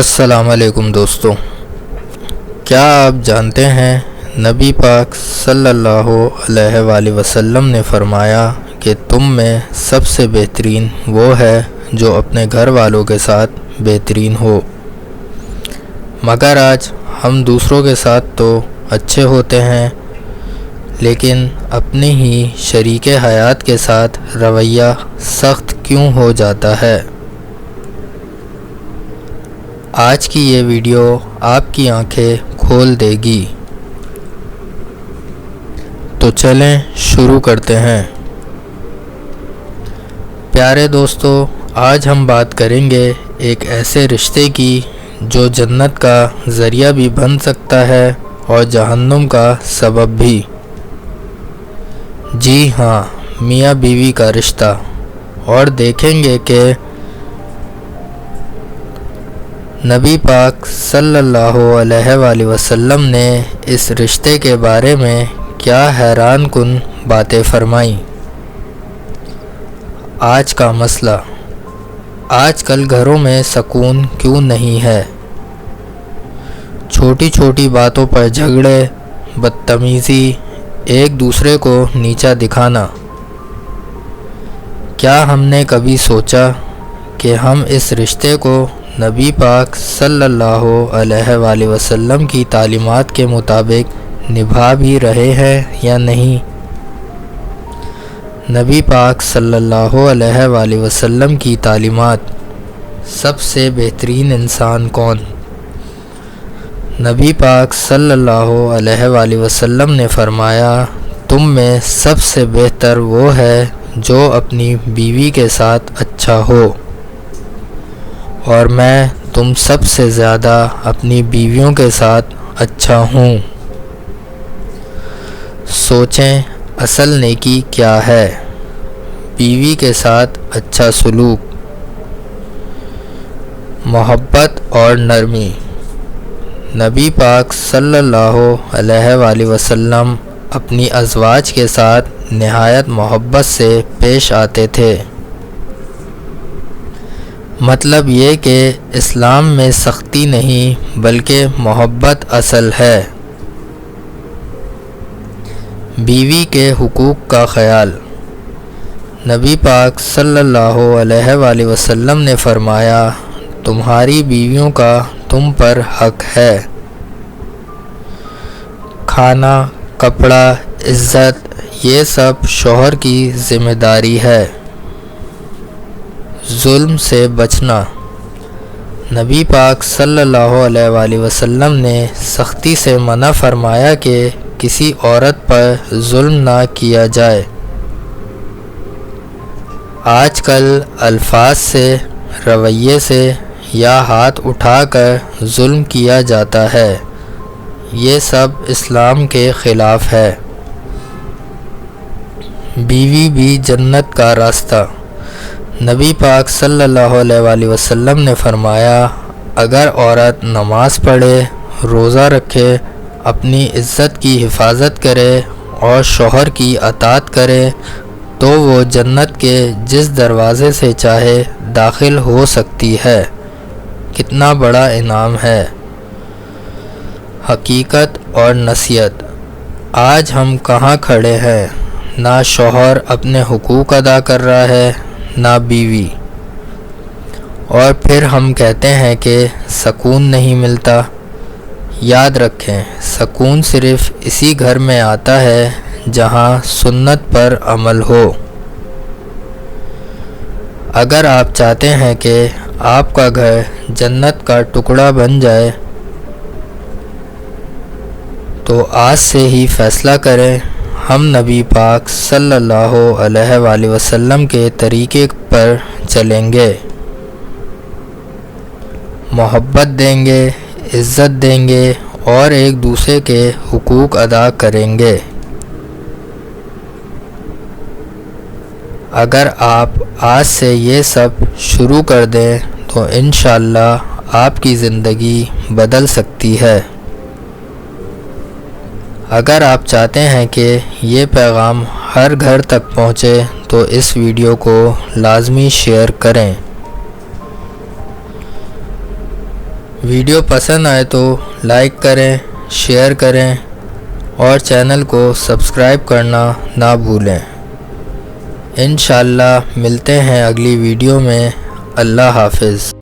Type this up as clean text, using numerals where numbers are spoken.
السلام علیکم دوستو، کیا آپ جانتے ہیں نبی پاک صلی اللہ علیہ وآلہ وسلم نے فرمایا کہ تم میں سب سے بہترین وہ ہے جو اپنے گھر والوں کے ساتھ بہترین ہو۔ مگر آج ہم دوسروں کے ساتھ تو اچھے ہوتے ہیں، لیکن اپنے ہی شریک حیات کے ساتھ رویہ سخت کیوں ہو جاتا ہے؟ آج کی یہ ویڈیو آپ کی آنکھیں کھول دے گی، تو چلیں شروع کرتے ہیں۔ پیارے دوستو، آج ہم بات کریں گے ایک ایسے رشتے کی جو جنت کا ذریعہ بھی بن سکتا ہے اور جہنم کا سبب بھی۔ جی ہاں، میاں بیوی کا رشتہ، اور دیکھیں گے کہ نبی پاک صلی اللہ علیہ وآلہ وسلم نے اس رشتے کے بارے میں کیا حیران کن باتیں فرمائیں۔ آج کا مسئلہ: آج کل گھروں میں سکون کیوں نہیں ہے؟ چھوٹی چھوٹی باتوں پر جھگڑے، بدتمیزی، ایک دوسرے کو نیچا دکھانا۔ کیا ہم نے کبھی سوچا کہ ہم اس رشتے کو نبی پاک صلی اللہ علیہ وآلہ وسلم کی تعلیمات کے مطابق نبھا بھی رہے ہیں یا نہیں؟ نبی پاک صلی اللہ علیہ وآلہ وسلم کی تعلیمات: سب سے بہترین انسان کون؟ نبی پاک صلی اللہ علیہ وآلہ وسلم نے فرمایا، تم میں سب سے بہتر وہ ہے جو اپنی بیوی کے ساتھ اچھا ہو، اور میں تم سب سے زیادہ اپنی بیویوں کے ساتھ اچھا ہوں۔ سوچیں، اصل نیکی کیا ہے؟ بیوی کے ساتھ اچھا سلوک، محبت اور نرمی۔ نبی پاک صلی اللہ علیہ وآلہ وسلم اپنی ازواج کے ساتھ نہایت محبت سے پیش آتے تھے۔ مطلب یہ کہ اسلام میں سختی نہیں بلکہ محبت اصل ہے۔ بیوی کے حقوق کا خیال: نبی پاک صلی اللہ علیہ وآلہ وسلم نے فرمایا، تمہاری بیویوں کا تم پر حق ہے۔ کھانا، کپڑا، عزت، یہ سب شوہر کی ذمہ داری ہے۔ ظلم سے بچنا: نبی پاک صلی اللہ علیہ وآلہ وسلم نے سختی سے منع فرمایا کہ کسی عورت پر ظلم نہ کیا جائے۔ آج کل الفاظ سے، رویے سے یا ہاتھ اٹھا کر ظلم کیا جاتا ہے، یہ سب اسلام کے خلاف ہے۔ بیوی بھی جنت کا راستہ: نبی پاک صلی اللہ علیہ وآلہ وسلم نے فرمایا، اگر عورت نماز پڑھے، روزہ رکھے، اپنی عزت کی حفاظت کرے اور شوہر کی اطاعت کرے تو وہ جنت کے جس دروازے سے چاہے داخل ہو سکتی ہے۔ کتنا بڑا انعام ہے! حقیقت اور نصیحت: آج ہم کہاں کھڑے ہیں؟ نہ شوہر اپنے حقوق ادا کر رہا ہے، نہ بیوی، اور پھر ہم کہتے ہیں کہ سکون نہیں ملتا۔ یاد رکھیں، سکون صرف اسی گھر میں آتا ہے جہاں سنت پر عمل ہو۔ اگر آپ چاہتے ہیں کہ آپ کا گھر جنت کا ٹکڑا بن جائے تو آج سے ہی فیصلہ کریں، ہم نبی پاک صلی اللہ علیہ وآلہ وسلم کے طریقے پر چلیں گے، محبت دیں گے، عزت دیں گے اور ایک دوسرے کے حقوق ادا کریں گے۔ اگر آپ آج سے یہ سب شروع کر دیں تو انشاءاللہ آپ کی زندگی بدل سکتی ہے۔ اگر آپ چاہتے ہیں کہ یہ پیغام ہر گھر تک پہنچے تو اس ویڈیو کو لازمی شیئر کریں۔ ویڈیو پسند آئے تو لائک کریں، شیئر کریں اور چینل کو سبسکرائب کرنا نہ بھولیں۔ انشاءاللہ ملتے ہیں اگلی ویڈیو میں۔ اللہ حافظ۔